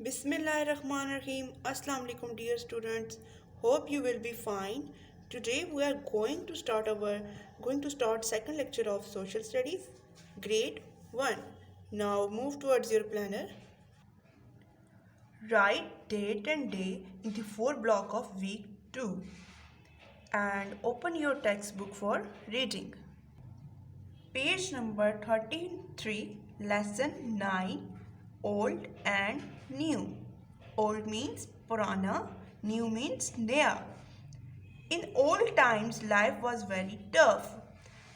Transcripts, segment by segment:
Bismillahirrahmanirrahim. Assalamu alaikum dear students. Hope you will be fine. Today we are going to start second lecture of social studies grade 1. Now move towards your planner. Write date and day in the 4 block of week 2 and open your textbook for reading. Page number 33, lesson 9, old and new. Old means purana, new means naya. In old times life was very tough.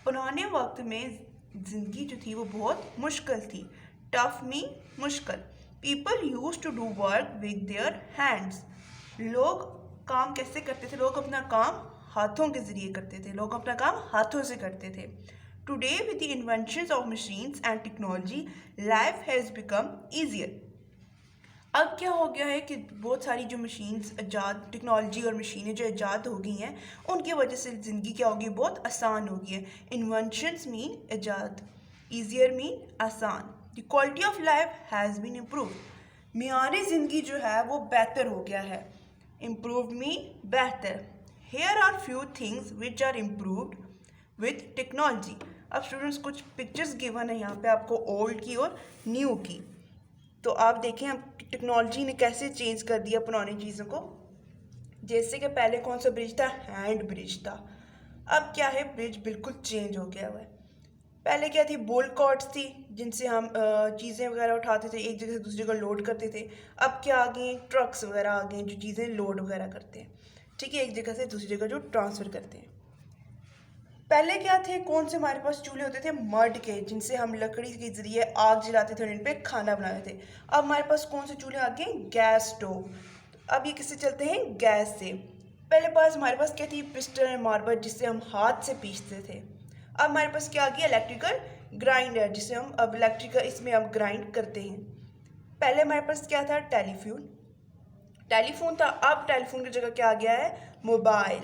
पुराने वक्त में ज़िंदगी जो थी वो बहुत मुश्किल थी. Tough mean मुश्किल. People used to do work with their hands. लोग काम कैसे करते थे? लोग अपना काम हाथों के ज़रिए करते थे. लोग अपना काम हाथों से करते थे. Today with the inventions of machines and technology, life has become easier. अब क्या हो गया है कि बहुत सारी जो मशीन्स टेक्नोलॉजी और मशीनें जो ईजाद हो गई हैं उनकी वजह से ज़िंदगी क्या होगी, बहुत आसान हो गई है. इन्वेंशंस मीन ईजाद, ईजियर मीन आसान. The quality of life has been improve. मियारी ज़िंदगी जो है वो बेहतर हो गया है. इम्प्रूव मीन बेहतर. Here are few things which are improved with technology. अब स्टूडेंट्स कुछ पिक्चर्स गिवन है यहाँ पे आपको ओल्ड की और न्यू की. तो आप देखें अब टेक्नोलॉजी ने कैसे चेंज कर दिया पुरानी चीज़ों को. जैसे कि पहले कौन सा ब्रिज था, हैंड ब्रिज था. अब क्या है, ब्रिज बिल्कुल चेंज हो गया हुआ है. पहले क्या थी, बोल कॉर्ड्स थी जिनसे हम चीज़ें वगैरह उठाते थे, एक जगह से दूसरी जगह लोड करते थे. अब क्या आ गए, ट्रक्स वगैरह आ गए जो चीज़ें लोड वगैरह करते हैं. ठीक है, एक जगह से दूसरी जगह जो ट्रांसफ़र करते हैं. पहले क्या थे, कौन से हमारे पास चूल्हे होते थे, मड के, जिनसे हम लकड़ी के ज़रिए आग जलाते थे और इन पे खाना बनाते थे. अब हमारे पास कौन से चूल्हे आ गए, गैस स्टोव. अब ये किससे चलते हैं, गैस से. पहले पास हमारे पास क्या थी, पिस्टन एंड मार्बल जिससे हम हाथ से पीसते थे. अब हमारे पास क्या आ गया, इलेक्ट्रिकल ग्राइंडर जिससे हम अब इलेक्ट्रिकल इसमें हम ग्राइंड करते हैं. पहले हमारे पास क्या था, टेलीफोन था. अब टेलीफोन की जगह क्या आ गया है, मोबाइल.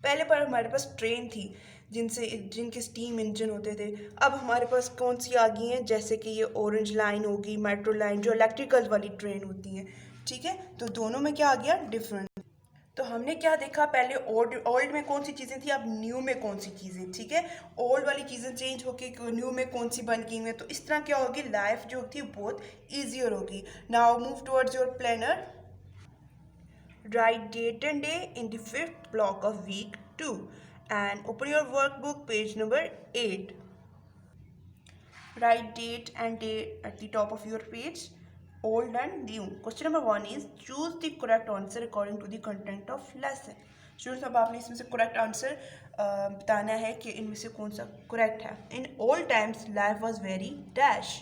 पहले पर हमारे पास ट्रेन थी जिनके स्टीम इंजन होते थे. अब हमारे पास कौन सी आ गई हैं, जैसे कि ये ऑरेंज लाइन होगी, मेट्रो लाइन जो इलेक्ट्रिकल वाली ट्रेन होती हैं. ठीक है, तो दोनों में क्या आ गया, डिफरेंट. तो हमने क्या देखा, पहले ओल्ड में कौन सी चीज़ें थी, अब न्यू में कौन सी चीज़ें. ठीक है, ओल्ड वाली चीज़ें चेंज होके न्यू में कौन सी बन गई हैं. तो इस तरह क्या होगी, लाइफ जो थी बहुत ईजियर होगी. Now move towards your planner. Write date and day in the 5th block of week 2 and open your workbook page number 8. Write date and day at the top of your page, old and new. Question number 1 is choose the correct answer according to the content of lesson. Students, अब आपने इसमें से correct answer बताना है कि इनमें से कौन सा correct है. In old times life was very dash.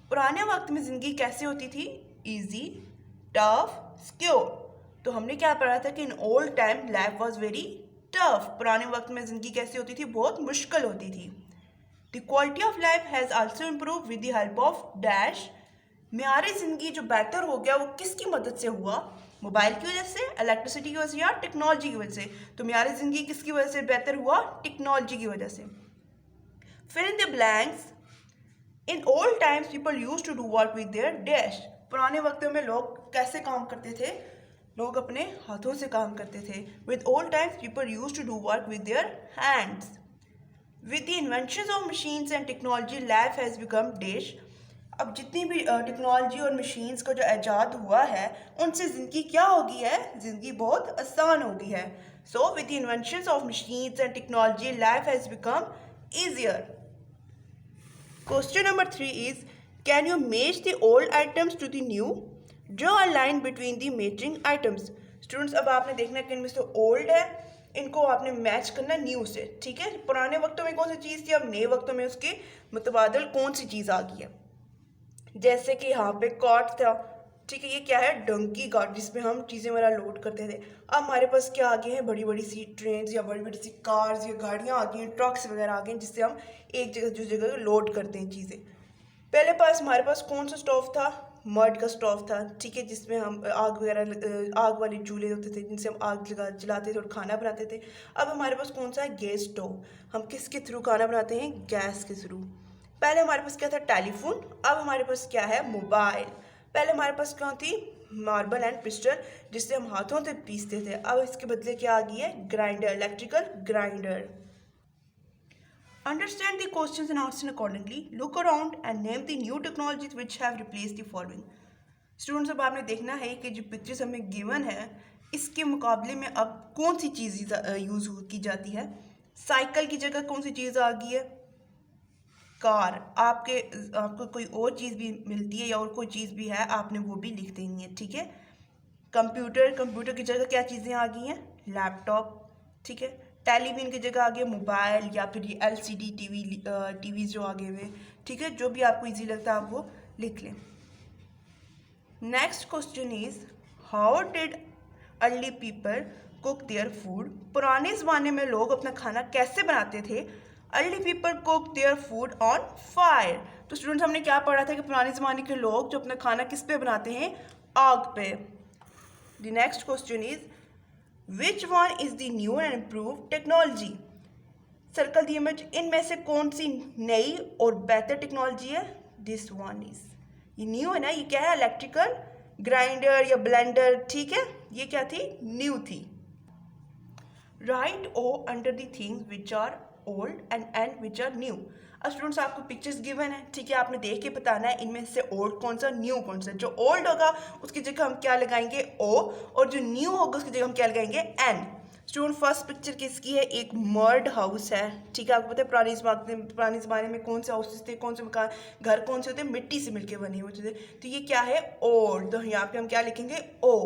पुराने वक्त में ज़िंदगी कैसे होती थी, easy, tough, secure. तो हमने क्या पढ़ा था कि in old time life was very tough. पुराने वक्त में ज़िंदगी कैसी होती थी, बहुत मुश्किल होती थी. The quality of life has also improve with the help of dash. मेरी ज़िंदगी जो बेहतर हो गया वो किसकी मदद से हुआ, मोबाइल की वजह से, इलेक्ट्रिसिटी की वजह से या टेक्नोलॉजी की वजह से. तो मेरी ज़िंदगी किसकी वजह से बेहतर हुआ, टेक्नोलॉजी की वजह से. Fill in the blanks. In old times people use to do work with their dash. पुराने वक्तों में लोग कैसे काम करते थे, लोग अपने हाथों से काम करते थे. With old times people use to do work with their hands. With the inventions of machines and technology life has become dash. अब जितनी भी टेक्नोलॉजी और मशीन्स का जो ईजाद हुआ है उनसे ज़िंदगी क्या हो गई है, ज़िंदगी बहुत आसान हो गई है. So with the inventions of machines and technology life has become easier. Question number 3 is can you match the old items to the new. Draw a line between the matching items. Students, अब आपने देखना है कि इनमें से old है, इनको आपने मैच करना न्यू से. ठीक है, पुराने वक्तों में कौन सी चीज़ थी, अब नए वक्तों में उसके मुतबादल कौन सी चीज़ आ गई है. जैसे कि यहाँ पे कार्ट था. ठीक है, ये क्या है, डंकी कार्ट जिसमें हम चीज़ें वगैरह लोड करते थे. अब हमारे पास क्या आ गए हैं, बड़ी बड़ी सी ट्रेन या बड़ी बड़ी सी कार्स या गाड़ियाँ आ गई हैं, ट्रक्स वगैरह आ गए हैं जिससे हम एक जगह से दूसरी जगह लोड करते हैं चीज़ें. पहले पास हमारे पास कौन सा स्टोव था, मड का स्टोव था. ठीक है, जिसमें हम आग वाले चूल्हे होते थे जिनसे हम आग जलाते थे और खाना बनाते थे. अब हमारे पास कौन सा है, गैस स्टोव. हम किसके थ्रू खाना बनाते हैं, गैस के थ्रू. पहले हमारे पास क्या था, टेलीफोन. अब हमारे पास क्या है, मोबाइल. पहले हमारे पास कौन थी, मार्बल एंड पिस्टल, जिससे हम हाथों से पीसते थे। अब इसके बदले क्या आ गई है, grinder, electrical grinder. Understand the questions and answer accordingly. Look around and name the new technologies which have replaced the following. Students, अब आपने देखना है कि जो पिक्चर्स हमें गिवन है इसके मुकाबले में अब कौन सी चीज़ यूज़ की जाती है। साइकिल की जगह कौन सी चीज़ आ गई है, कार। आपको कोई और चीज़ भी मिलती है या और कोई चीज़ भी है, आपने वो भी लिख देनी है, ठीक है। कंप्यूटर की जगह क्या चीज़ें आ गई हैं, लैपटॉप, ठीक है। टेलीविजन की जगह आ गया मोबाइल या फिर ये LCD टीवी जो आगे हुए, ठीक है। जो भी आपको इजी लगता है आप वो लिख लें। Next question is how did early people cook their food. पुराने ज़माने में लोग अपना खाना कैसे बनाते थे। Early people cook their food on fire. तो स्टूडेंट्स, हमने क्या पढ़ा था कि पुराने ज़माने के लोग जो अपना खाना किस पे बनाते हैं, आग पे। The next question is which one is the new and improve technology. Circle the image, इनमें से कौन सी नई और बेहतर टेक्नोलॉजी है, दिस वन इज, ये न्यू है ना, ये क्या है, इलेक्ट्रिकल ग्राइंडर या ब्लेंडर, ठीक है। ये क्या थी, न्यू थी। Write O under the things which are old and which are new. अब स्टूडेंट्स, आपको पिक्चर्स गिवन है, ठीक है, आपने देख के बताना है इनमें से ओल्ड कौन सा, न्यू कौन सा। जो ओल्ड होगा उसकी जगह हम क्या लगाएंगे, ओ, और जो न्यू होगा उसकी जगह हम क्या लगाएंगे, एन। स्टूडेंट, फर्स्ट पिक्चर किसकी है, एक मर्ड हाउस है, ठीक है। आपको पता है पुराने ज़माने में कौन से हाउसेस थे, कौन से मकान, घर कौन से होते हैं, मिट्टी से मिलके बने हुए थे। तो ये क्या है, ओल्ड, तो यहाँ पे हम क्या लिखेंगे, ओ।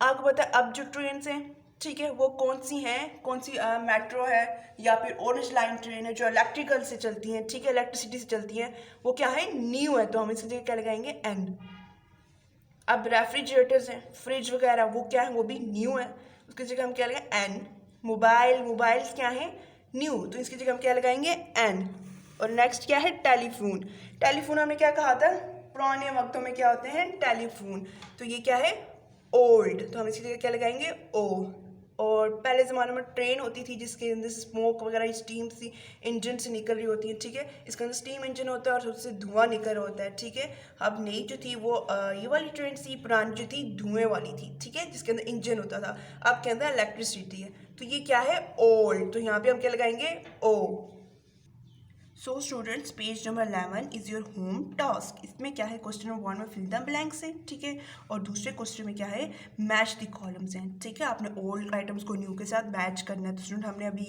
आपको पता है अब जो ट्रेन हैं, ठीक है, वो कौन सी हैं, कौन सी मेट्रो है या फिर ऑरेंज लाइन ट्रेन है जो इलेक्ट्रिकल से चलती हैं, ठीक है, इलेक्ट्रिसिटी से चलती हैं, वो क्या है, न्यू है, तो हम इसकी जगह क्या लगाएंगे, एन। अब रेफ्रिजरेटर्स हैं, फ्रिज वगैरह, वो क्या है, वो भी न्यू है, उसकी जगह हम क्या लगाएंगे, एन। मोबाइल्स क्या है, न्यू, तो इसकी जगह हम क्या लगाएंगे, एन। और नेक्स्ट क्या है, टेलीफोन हमने क्या कहा था, पुराने वक्तों में क्या होते हैं, टेलीफोन, तो ये क्या है, ओल्ड, तो हम इसकी जगह क्या लगाएंगे, ओ। और पहले ज़माने में ट्रेन होती थी जिसके अंदर स्मोक वगैरह, स्टीम सी इंजन से निकल रही होती है, ठीक है। इसके अंदर स्टीम इंजन होता है और उससे धुआं निकल रहा होता है, ठीक है। अब नई जो थी वो ये वाली ट्रेन थी, पुरानी जो थी धुएं वाली थी, ठीक है, जिसके अंदर इंजन होता था। अब के अंदर इलेक्ट्रिसिटी है, तो ये क्या है, ओल्ड, तो यहाँ पे हम क्या लगाएंगे, ओ। So students, page number 11 is your home task. इसमें क्या है, क्वेश्चन नंबर 1 में फिल द ब्लैंक्स है, ठीक है, और दूसरे क्वेश्चन में क्या है, मैच द कॉलम्स हैं, ठीक है। आपने ओल्ड आइटम्स को न्यू के साथ मैच करना है। तो स्टूडेंट, हमने अभी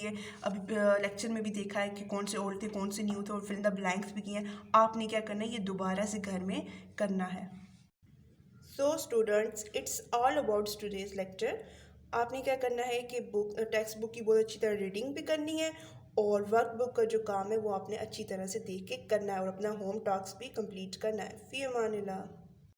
लेक्चर में भी देखा है कि कौन से ओल्ड थे, कौन से न्यू थे, और फिल द ब्लैंक्स भी किए हैं। आपने क्या करना है, ये दोबारा से घर में करना है। So students, it's all about today's lecture. आपने क्या करना है कि टेक्स्ट बुक की बहुत अच्छी तरह रीडिंग भी करनी है, और वर्कबुक का जो काम है वो आपने अच्छी तरह से देख के करना है, और अपना होम टास्क भी कंप्लीट करना है। फ़ी अमानिल्लाह।